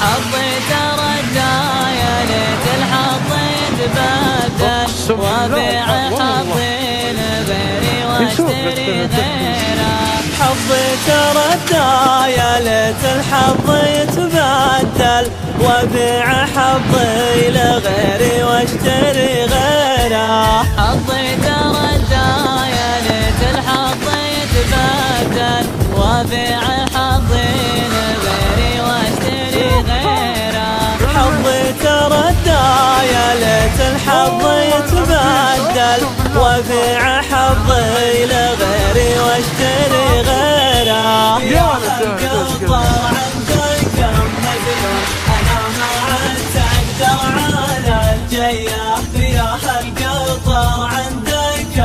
حظي تردى يا ليت الحظ يتبدل وابيع حظي لغيري واشتري غيره. حظي تردى يا ليت الحظ يتبدل وابيع حظي لغيري واشتري غيره. حظي تردى يا ليت الحظ يتبدل وابيع حظي لغيري واشتري غيره. حظي تردى يا ليت الحظ يتبدل وابيع حظي لغيري واشتري غيره. يا القطر عندك مزيون انا ما عدت اقدر على الجيه. يا القطر عندك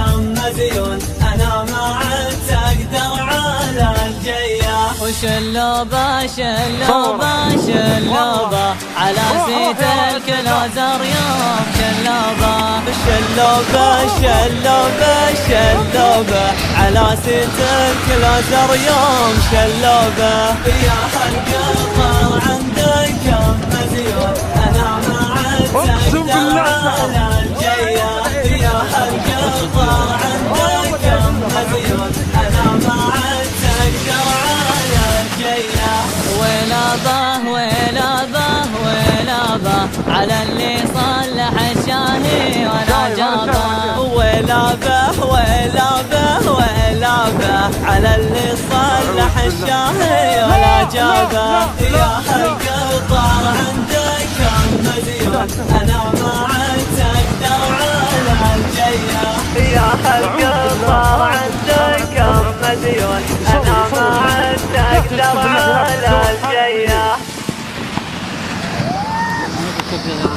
مزيون انا ما عدت اقدر على الجيه. وشلوبه شلوبه شلوبه على سيت الكلوزر يوم شلوبه. شلوبه شلوبه شلوبه على سيت الكلوزر يوم شلوبه. يا القطر عندك مزيون انا ما عدت اقدر على الجيه. يا القطر عندك مزيون انا ما عدت اقدر على الجيه. ويلابه ويلابه ويلابه على اللي صلح الشاهي وانا جابه. ويلابه ويلابه ويلابه على اللي صلح الشاهي ولا جابه. يا القطر عندك مزيون انا ما عدت اقدر على الجيه. يا القطر عندك مزيون انا ما عدت اقدر على الجيه.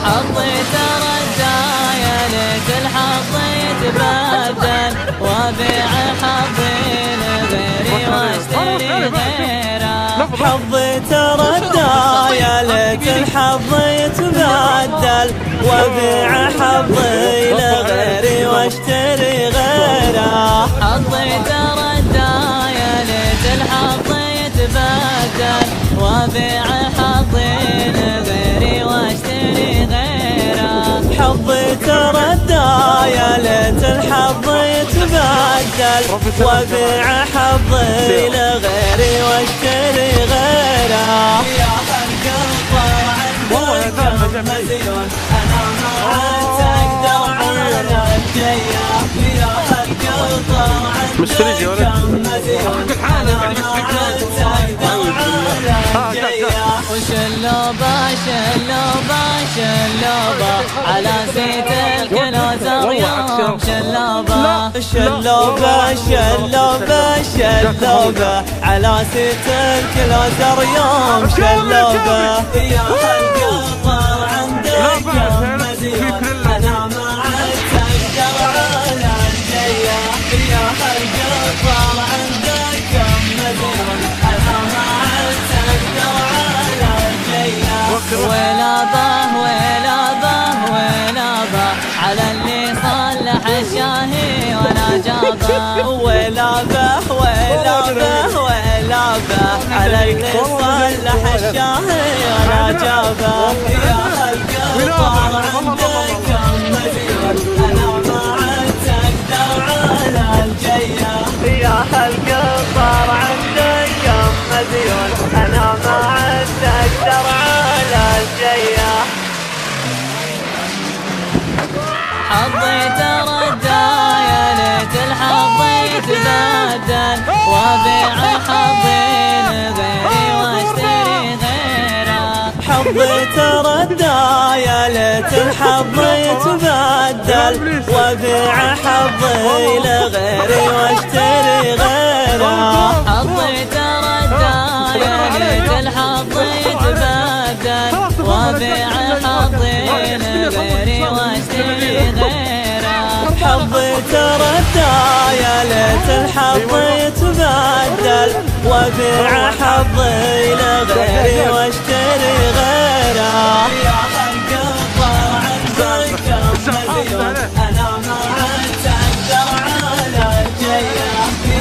حظي تردى يا ليت الحظ يتبدل وابيع حظي لغيري واشتري غيره. حظي تردى يا ليت الحظ يتبدل وابيع حظي لغيري واشتري غيره. حظي تردى يا ليت الحظ يتبدل وابيع حظي لغيري واشتري غيره. حظي تردى يا ليت الحظ يتبدل وابيع حظي لغيري واشتري غيره. يا القطر عندك مزيون انا ما عدت اقدر على الجيه. يا القطر عندك مزيون انا ما عدت اقدر على الجيه. وشلوبه شلوبه شلوبه على سيت الكلوزر يوم شلوبه. شلوبه شلوبه شلوبه على سيت الكلوزر يوم شلوبه. يا القطر عندك مزيون انا ما عدت اقدر على الجيه. يا القطر عندك مزيون انا ما عدت اقدر على الجيه. ويلابه ويلابه ويلابه على اللي صلح الشاهي وانا جابه. ويلابه ويلابه ويلابه على اللي صلح الشاهي وانا جابه. يا القطر عندك مزيون انا ما عدت اقدر على الجيه. يا القطر عندك مزيون انا ما عدت اقدر على الجيه. حظي تردى يا ليت الحظ يتبدل وابيع حظي لغيري واشتري غيره. حظي تردى يا ليت الحظ يتبدل وابيع حظي لغيري واشتري غيره. حظي تردى يا ليت الحظ يتبدل وابيع حظي لغيري واشتري غيره. حظي تردى يا ليت الحظ يتبدل وابيع حظي لغيري واشتري غيره. يا القطر عندك مزيون انا ما عدت اقدر على الجيه.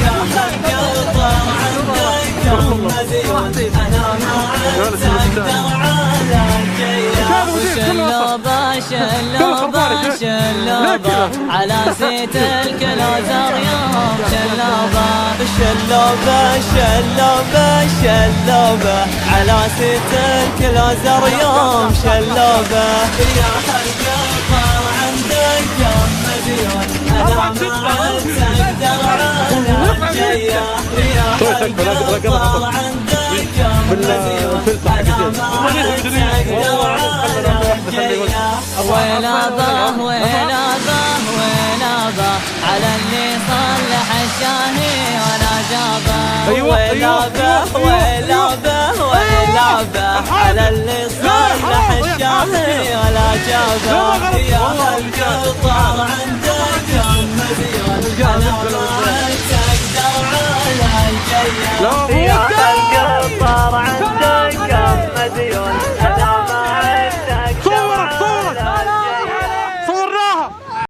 يا القطر عندك مزيون انا ما عدت اقدر على شلوبة شلوبة على سيت الكلوزر يوم شلوبة شلوبة شلوبة شلوبة على سيت الكلوزر يوم شلوبة. يا حق الطار عندك يوم مليون أنا ما عدت أقدر على الجية. يا حق الطار عندك يوم مليون أنا ما عدت أقدر على الجية. ويلابه ويلابه ويلابه على اللي صلح الشاهي ولا جابه. ويلابه ويلابه ويلابه على اللي صلح الشاهي ولا جابه. يا حق الطار عندك يوم مليون أنا ما عدت أقدر على الجية. يا حق الطار عندك يوم مليون